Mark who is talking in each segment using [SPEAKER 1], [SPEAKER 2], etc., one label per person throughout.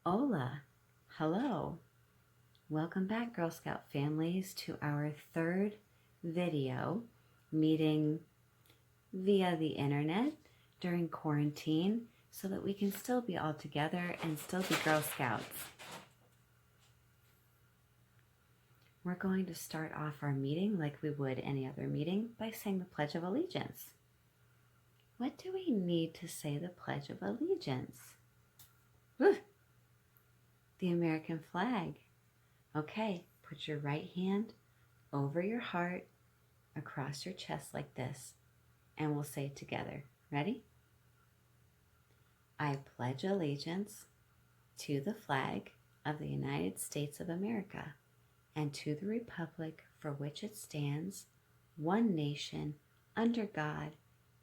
[SPEAKER 1] Hola, hello. Welcome back, Girl Scout families, to our third video meeting via the internet during quarantine so that we can still be all together and still be Girl Scouts. We're going to start off our meeting like we would any other meeting by saying the Pledge of Allegiance. What do we need to say the Pledge of Allegiance? The American flag. Okay, put your right hand over your heart, across your chest like this, and we'll say it together. Ready? I pledge allegiance to the flag of the United States of America and to the republic for which it stands, one nation, under God,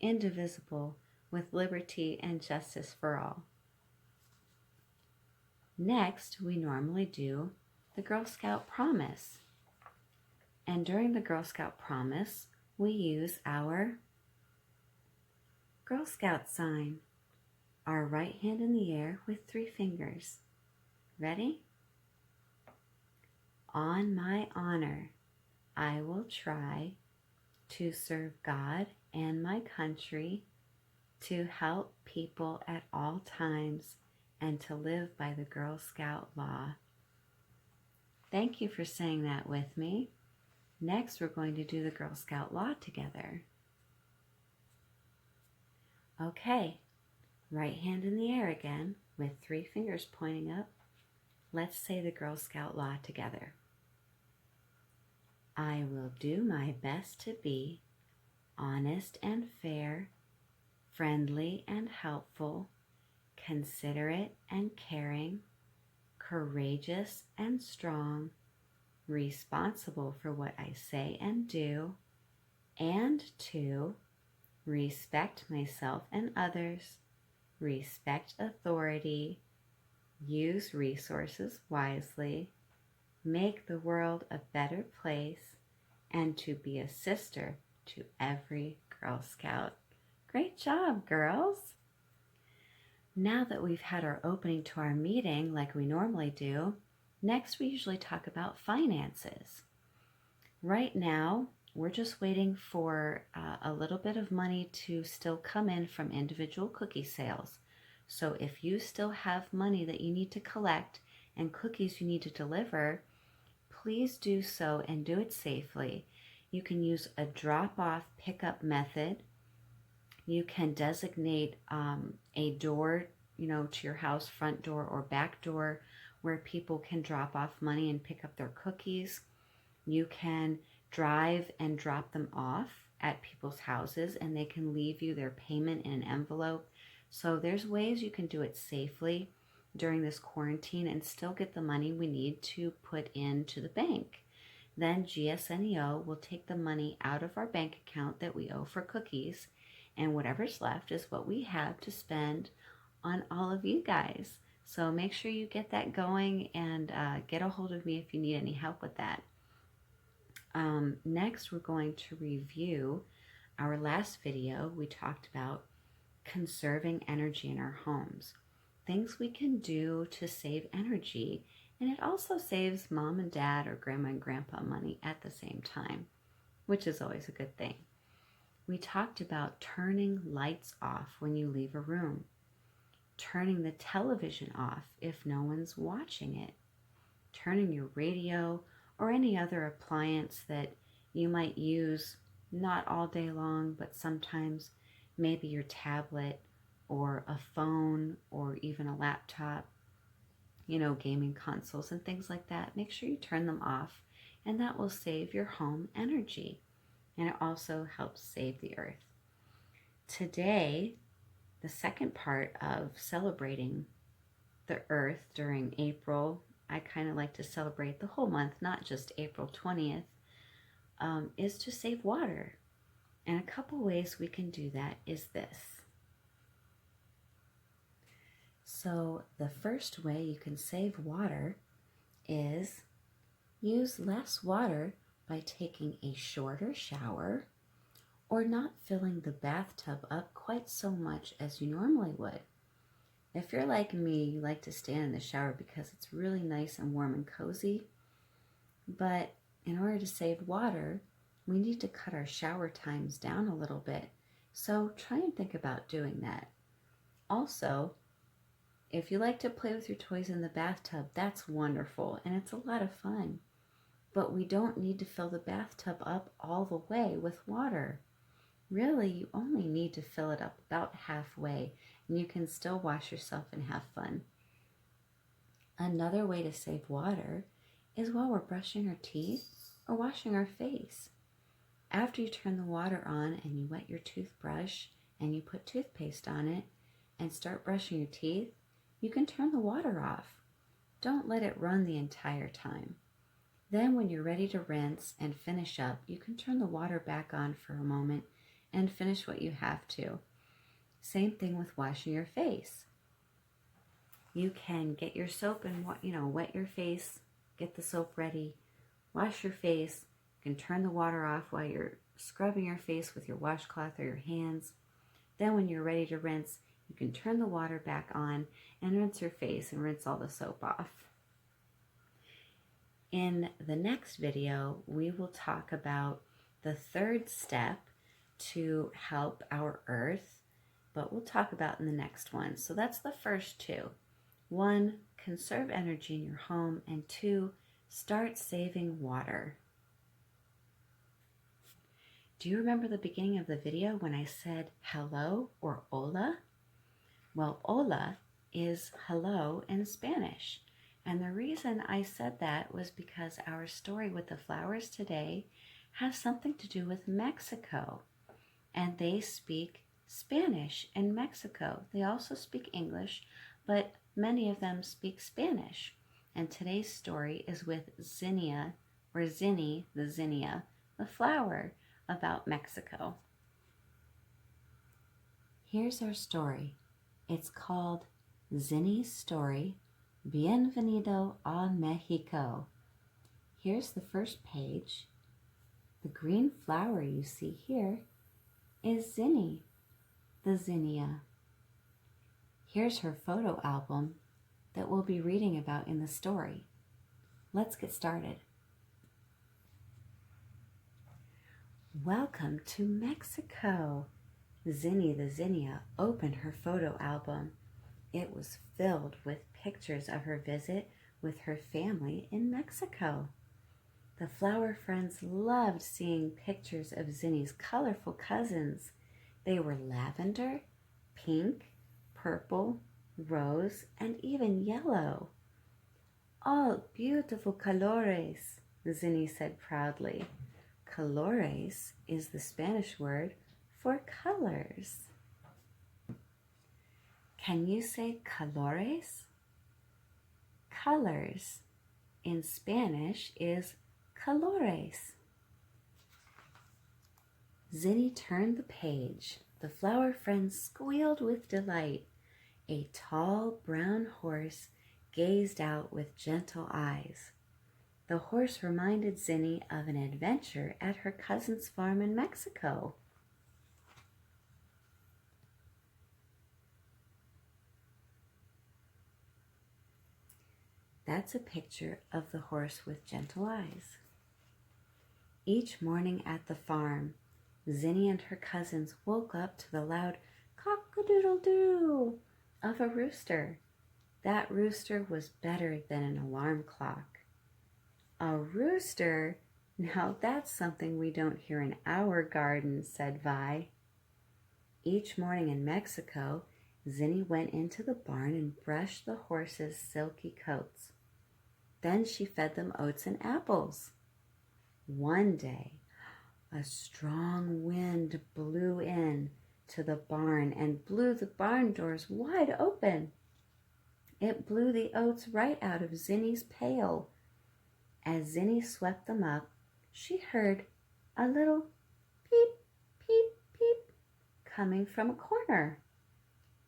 [SPEAKER 1] indivisible, with liberty and justice for all. Next, we normally do the Girl Scout Promise. And during the Girl Scout Promise, we use our Girl Scout sign, our right hand in the air with 3 fingers. Ready? On my honor, I will try to serve God and my country, to help people at all times, and to live by the Girl Scout law. Thank you for saying that with me. Next, we're going to do the Girl Scout law together. Okay, right hand in the air again with 3 fingers pointing up. Let's say the Girl Scout law together. I will do my best to be honest and fair, friendly and helpful, considerate and caring, courageous and strong, responsible for what I say and do, and to respect myself and others, respect authority, use resources wisely, make the world a better place, and to be a sister to every Girl Scout. Great job, girls! Now that we've had our opening to our meeting like we normally do, next we usually talk about finances. Right now, we're just waiting for a little bit of money to still come in from individual cookie sales. So if you still have money that you need to collect and cookies you need to deliver, please do so and do it safely. You can use a drop-off pickup method. You can designate a door, to your house, front door or back door, where people can drop off money and pick up their cookies. You can drive and drop them off at people's houses, and they can leave you their payment in an envelope. So there's ways you can do it safely during this quarantine and still get the money we need to put into the bank. Then GSNEO will take the money out of our bank account that we owe for cookies, and whatever's left is what we have to spend on all of you guys. So make sure you get that going and get a hold of me if you need any help with that. Next, we're going to review our last video. We talked about conserving energy in our homes, things we can do to save energy, and it also saves mom and dad or grandma and grandpa money at the same time, which is always a good thing. We talked about turning lights off when you leave a room, turning the television off if no one's watching it, turning your radio or any other appliance that you might use not all day long, but sometimes maybe your tablet or a phone or even a laptop, gaming consoles and things like that. Make sure you turn them off, and that will save your home energy. And it also helps save the earth. Today, the second part of celebrating the earth during April, I kind of like to celebrate the whole month, not just April 20th, is to save water. And a couple ways we can do that is this. So the first way you can save water is use less water by taking a shorter shower or not filling the bathtub up quite so much as you normally would. If you're like me, you like to stand in the shower because it's really nice and warm and cozy. But in order to save water, we need to cut our shower times down a little bit. So try and think about doing that. Also, if you like to play with your toys in the bathtub, that's wonderful and it's a lot of fun. But we don't need to fill the bathtub up all the way with water. Really, you only need to fill it up about halfway, and you can still wash yourself and have fun. Another way to save water is while we're brushing our teeth or washing our face. After you turn the water on and you wet your toothbrush and you put toothpaste on it and start brushing your teeth, you can turn the water off. Don't let it run the entire time. Then when you're ready to rinse and finish up, you can turn the water back on for a moment and finish what you have to. Same thing with washing your face. You can get your soap and wet your face, get the soap ready, wash your face. You can turn the water off while you're scrubbing your face with your washcloth or your hands. Then when you're ready to rinse, you can turn the water back on and rinse your face and rinse all the soap off. In the next video, we will talk about the third step to help our earth, but we'll talk about in the next one. So that's the first two. 1, conserve energy in your home, and 2, start saving water. Do you remember the beginning of the video when I said hello or hola? Well, hola is hello in Spanish. And the reason I said that was because our story with the flowers today has something to do with Mexico. And they speak Spanish in Mexico. They also speak English, but many of them speak Spanish. And today's story is with zinnia, or zinni, the zinnia, the flower, about Mexico. Here's our story. It's called Zinni's Story, Bienvenido a Mexico. Here's the first page. The green flower you see here is Zinni, the zinnia. Here's her photo album that we'll be reading about in the story. Let's get started. Welcome to Mexico. Zinni the zinnia opened her photo album. It was filled with pictures of her visit with her family in Mexico. The flower friends loved seeing pictures of Zinni's colorful cousins. They were lavender, pink, purple, rose, and even yellow. All beautiful colores, Zinni said proudly. Colores is the Spanish word for colors. Can you say colores? Colors in Spanish is colores. Zinni turned the page. The flower friends squealed with delight. A tall brown horse gazed out with gentle eyes. The horse reminded Zinni of an adventure at her cousin's farm in Mexico. That's a picture of the horse with gentle eyes. Each morning at the farm, Zinni and her cousins woke up to the loud cock-a-doodle-doo of a rooster. That rooster was better than an alarm clock. A rooster? Now that's something we don't hear in our garden, said Vi. Each morning in Mexico, Zinni went into the barn and brushed the horses' silky coats. Then she fed them oats and apples. One day, a strong wind blew in to the barn and blew the barn doors wide open. It blew the oats right out of Zinni's pail. As Zinni swept them up, she heard a little peep, peep, peep coming from a corner.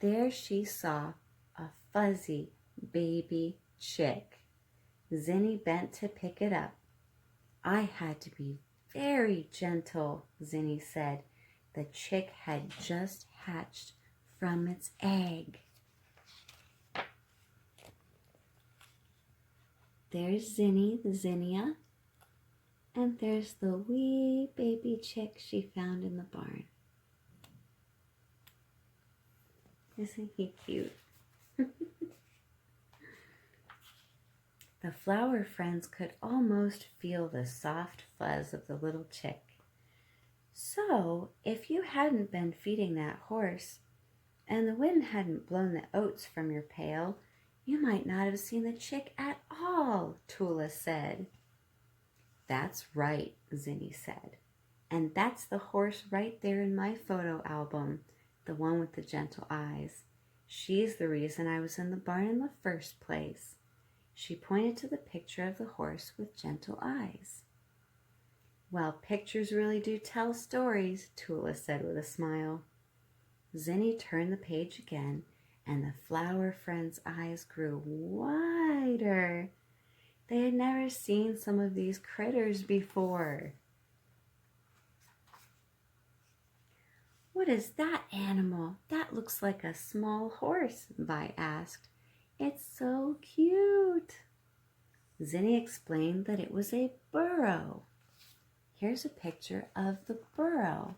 [SPEAKER 1] There she saw a fuzzy baby chick. Zinni bent to pick it up. I had to be very gentle, Zinni said. The chick had just hatched from its egg. There's Zinni, the zinnia, and there's the wee baby chick she found in the barn. Isn't he cute? The flower friends could almost feel the soft fuzz of the little chick. So, if you hadn't been feeding that horse, and the wind hadn't blown the oats from your pail, you might not have seen the chick at all, Tula said. That's right, Zinni said. And that's the horse right there in my photo album, the one with the gentle eyes. She's the reason I was in the barn in the first place. She pointed to the picture of the horse with gentle eyes. Well, pictures really do tell stories, Tula said with a smile. Zinni turned the page again, and the flower friend's eyes grew wider. They had never seen some of these critters before. What is that animal? That looks like a small horse, Vi asked. It's so cute. Zinni explained that it was a burro. Here's a picture of the burro.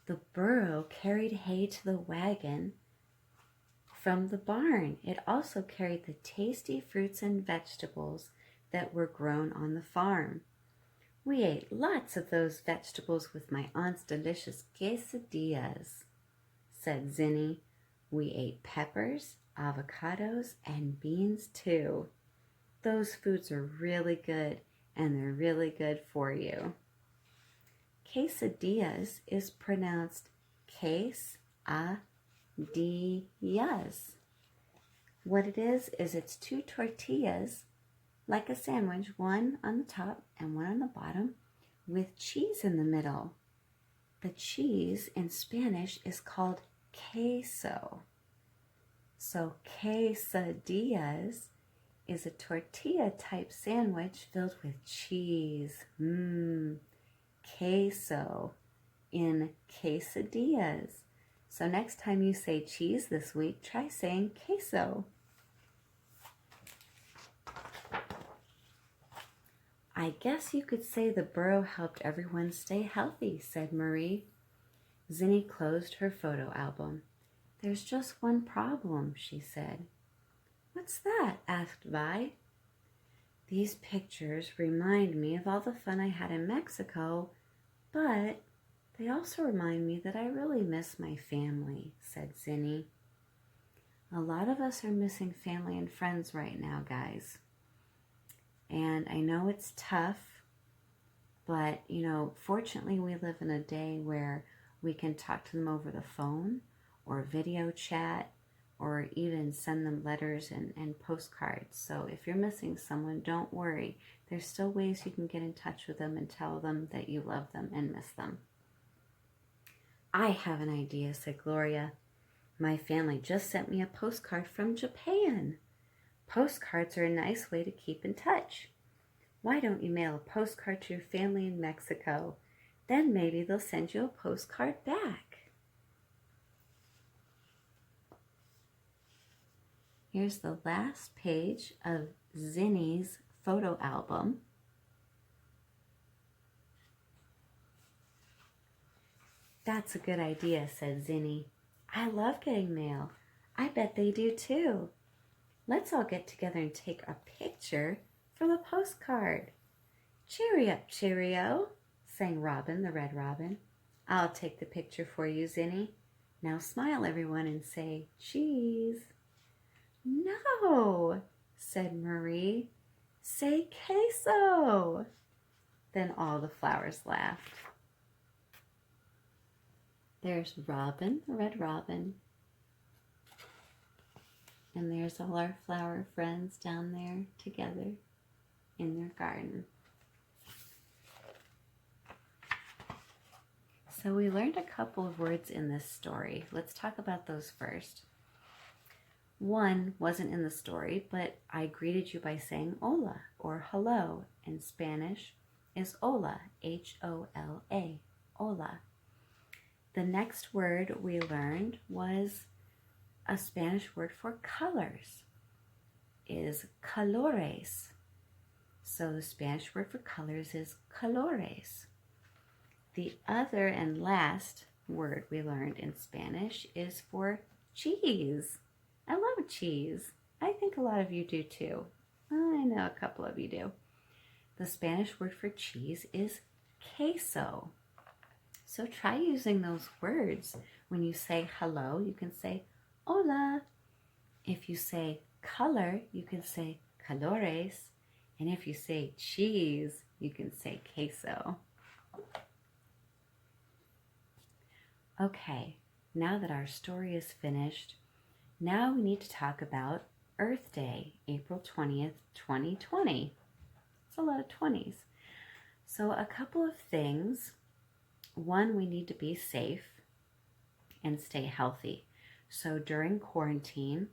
[SPEAKER 1] The burro carried hay to the wagon from the barn. It also carried the tasty fruits and vegetables that were grown on the farm. We ate lots of those vegetables with my aunt's delicious quesadillas, said Zinni. We ate peppers, avocados, and beans too. Those foods are really good, and they're really good for you. Quesadillas is pronounced quesadillas. What it is it's two tortillas, like a sandwich, one on the top and one on the bottom, with cheese in the middle. The cheese in Spanish is called queso. So quesadillas is a tortilla-type sandwich filled with cheese. Queso in quesadillas. So next time you say cheese this week, try saying queso. I guess you could say the burro helped everyone stay healthy, said Marie. Zinni closed her photo album. There's just one problem, she said. What's that? Asked Vi. These pictures remind me of all the fun I had in Mexico, but they also remind me that I really miss my family, said Zinni. A lot of us are missing family and friends right now, guys. And I know it's tough, but, fortunately we live in a day where we can talk to them over the phone or video chat or even send them letters and postcards. So if you're missing someone, don't worry. There's still ways you can get in touch with them and tell them that you love them and miss them. I have an idea, said Gloria. My family just sent me a postcard from Japan. Postcards are a nice way to keep in touch. Why don't you mail a postcard to your family in Mexico? Then maybe they'll send you a postcard back. Here's the last page of Zinni's photo album. That's a good idea, said Zinni. I love getting mail. I bet they do too. Let's all get together and take a picture for the postcard. Cheery up, cheerio, sang Robin, the red robin. I'll take the picture for you, Zinni. Now smile, everyone, and say cheese. No, said Marie. Say queso. Then all the flowers laughed. There's Robin, the red robin. And there's all our flower friends down there together in their garden. So we learned a couple of words in this story. Let's talk about those first. One wasn't in the story, but I greeted you by saying hola or hello. In Spanish is hola, H-O-L-A, hola. The next word we learned was a Spanish word for colors, is colores. So the Spanish word for colors is colores. The other and last word we learned in Spanish is for cheese. I love cheese. I think a lot of you do too. I know a couple of you do. The Spanish word for cheese is queso. So try using those words. When you say hello, you can say hola. If you say color, you can say colores. And if you say cheese, you can say queso. Okay, now that our story is finished, now we need to talk about Earth Day, April 20th, 2020. It's a lot of 20s. So a couple of things. One, we need to be safe and stay healthy. So during quarantine,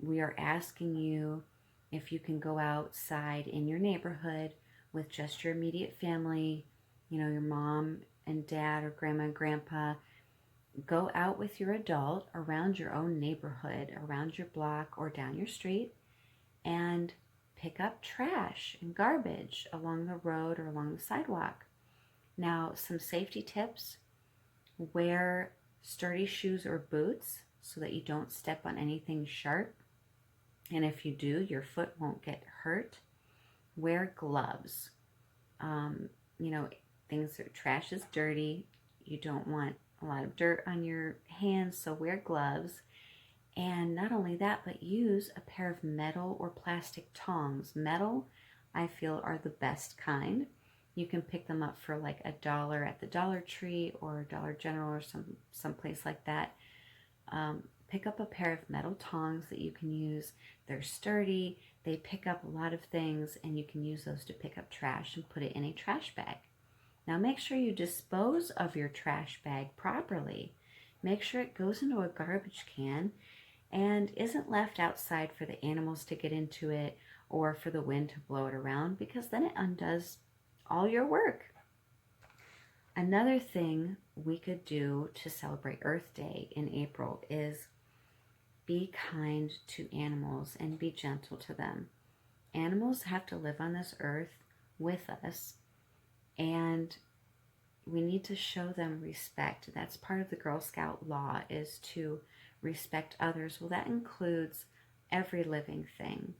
[SPEAKER 1] we are asking you if you can go outside in your neighborhood with just your immediate family, your mom and dad or grandma and grandpa. Go out with your adult around your own neighborhood, around your block or down your street, and pick up trash and garbage along the road or along the sidewalk. Now, some safety tips: wear sturdy shoes or boots so that you don't step on anything sharp. And if you do, your foot won't get hurt. Wear gloves. Trash is dirty. You don't want a lot of dirt on your hands, so wear gloves. And not only that, but use a pair of metal or plastic tongs. Metal, I feel, are the best kind. You can pick them up for like $1 at the Dollar Tree or Dollar General or some place like that. Pick up a pair of metal tongs that you can use. They're sturdy, they pick up a lot of things, and you can use those to pick up trash and put it in a trash bag. Now make sure you dispose of your trash bag properly. Make sure it goes into a garbage can and isn't left outside for the animals to get into it or for the wind to blow it around, because then it undoes all your work. Another thing we could do to celebrate Earth Day in April is be kind to animals and be gentle to them. Animals have to live on this earth with us, and we need to show them respect. That's part of the Girl Scout law, is to respect others. Well, that includes every living thing.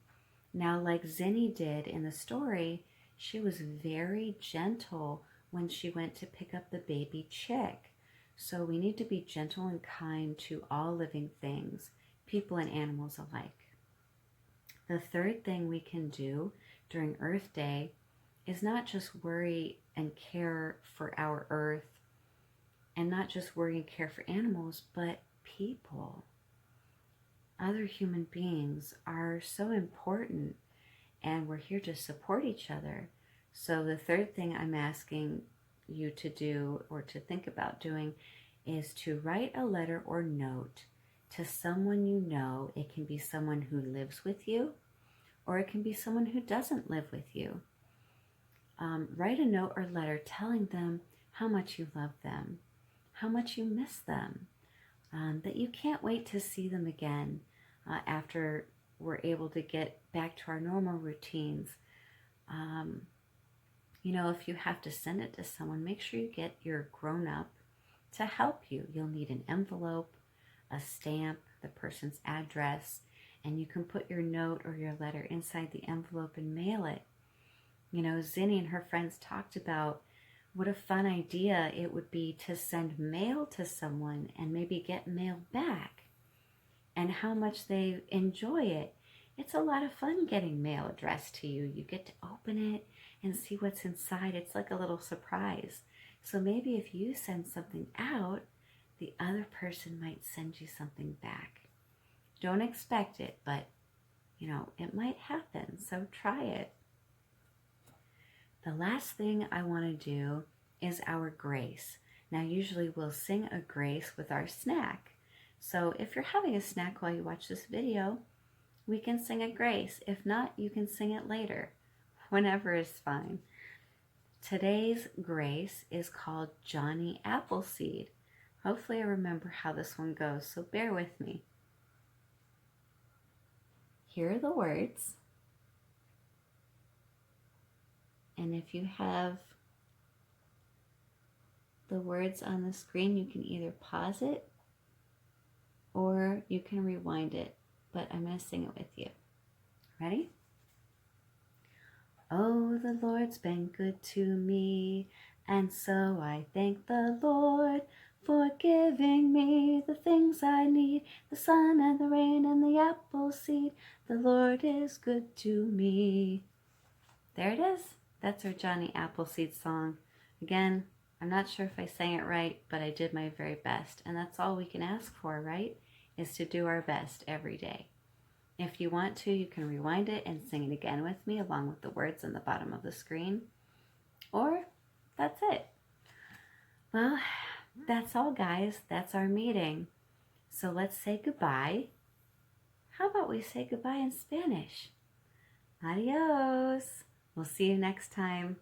[SPEAKER 1] Now, like Zinni did in the story, she was very gentle when she went to pick up the baby chick. So we need to be gentle and kind to all living things, people and animals alike. The third thing we can do during Earth Day is not just worry and care for our earth, and not just worry and care for animals, but people. Other human beings are so important, and we're here to support each other. So the third thing I'm asking you to do, or to think about doing, is to write a letter or note to someone you know. It can be someone who lives with you, or it can be someone who doesn't live with you. Write a note or letter telling them how much you love them, how much you miss them, that you can't wait to see them again after we're able to get back to our normal routines. If you have to send it to someone, make sure you get your grown-up to help you. You'll need an envelope, a stamp, the person's address, and you can put your note or your letter inside the envelope and mail it. Zinni and her friends talked about what a fun idea it would be to send mail to someone and maybe get mail back, and how much they enjoy it. It's a lot of fun getting mail addressed to you. You get to open it and see what's inside. It's like a little surprise. So maybe if you send something out, the other person might send you something back. Don't expect it, but it might happen. So try it. The last thing I want to do is our grace. Now, usually we'll sing a grace with our snack. So if you're having a snack while you watch this video, we can sing a grace. If not, you can sing it later. Whenever is fine. Today's grace is called Johnny Appleseed. Hopefully I remember how this one goes, so bear with me. Here are the words. And if you have the words on the screen, you can either pause it or you can rewind it, but I'm going to sing it with you. Ready? Oh, the Lord's been good to me, and so I thank the Lord for giving me the things I need, the sun and the rain and the apple seed. The Lord is good to me. There it is. That's our Johnny Appleseed song. Again, I'm not sure if I sang it right, but I did my very best. And that's all we can ask for, right? Is to do our best every day. If you want to, you can rewind it and sing it again with me along with the words on the bottom of the screen. Or that's it. Well, that's all, guys. That's our meeting. So let's say goodbye. How about we say goodbye in Spanish? Adios. We'll see you next time.